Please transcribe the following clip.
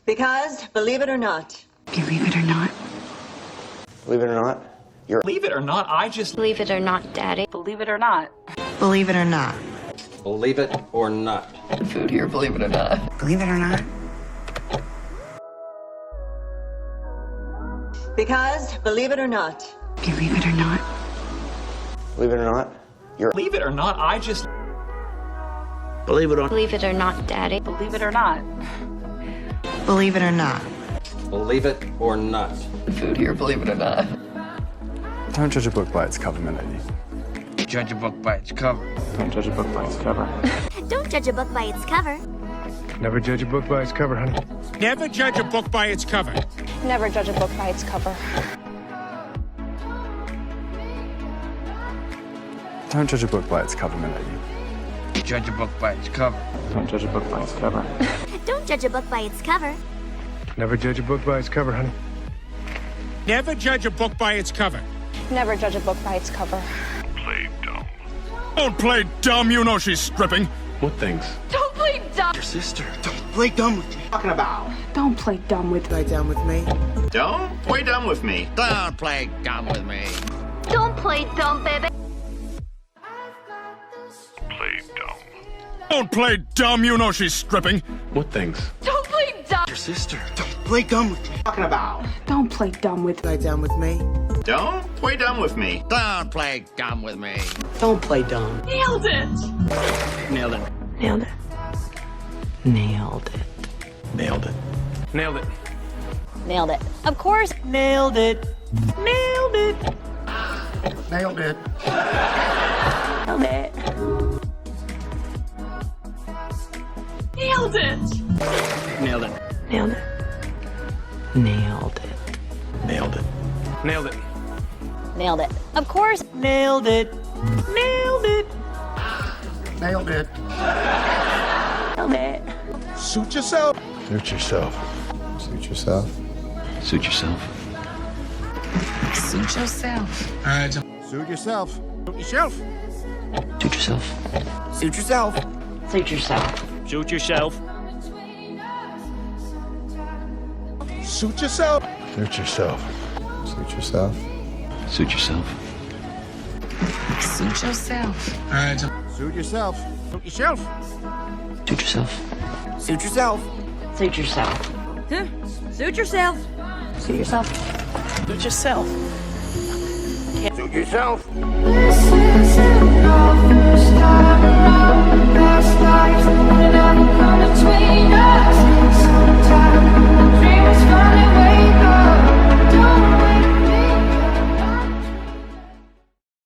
Because, believe it or not. Believe it or not. Believe it or not, you're... Believe it or not, I just... Believe it or not, Daddy. Believe it or not. Believe it or not. Believe it or not. Food here, believe it or not. Believe it or not. Because, believe it or not. Believe it or not. Believe it or not, you're... Believe it or not, I just... Believe it or... Believe it or not, Daddy. Believe it or not. Believe it or not. Believe it or not. Food here, believe it or not. Don't judge a book by its cover, milady. Judge a book by its cover. Don't judge a book by its cover. Don't judge a book by its cover. Never judge a book by its cover, honey. Never judge a book by its cover. Never judge a book by its cover. Don't judge a book by its cover, milady. Judge a book by its cover. Don't judge a book by its cover. Don't judge a book by its cover. Never judge a book by its cover, honey. Never judge a book by its cover. Never judge a book by its cover. Play dumb. Don't play dumb, you know she's stripping. What things? Don't play dumb. Your sister. Play dumb with me. Talking about. Don't play dumb with me. Play dumb with me. Don't play dumb with me. Don't play dumb with me. Don't play dumb, baby. Play dumb. Don't play dumb, you know she's stripping. What things? Don't play dumb. Your sister. Play dumb with me. Talking about. Don't play dumb with me. Play dumb with me. Don't play dumb with me. Don't play dumb with me. Don't play dumb. Nailed it. Nailed it. Nailed it. Nailed it. Nailed it. Nailed it. Nailed it. Of course. Nailed it. Nailed it. Nailed it. Nailed it. Nailed it. Nailed it. Nailed it. Nailed it. Nailed it. Nailed it. Nailed it. Of course. Nailed it. Nailed it. Nailed it. Nailed it. Suit yourself. Suit yourself. Suit yourself. Suit yourself. Suit yourself. Suit yourself. Suit yourself. Suit yourself. Suit yourself. Suit yourself. Shoot yourself. Suit yourself. Suit yourself. Suit yourself. Suit yourself. Suit yourself. Suit yourself. Suit yourself. Suit yourself. Suit yourself. Suit yourself. Suit yourself. Suit yourself. Suit yourself. Suit yourself. This isn't our first time around. Past lives would never come between us.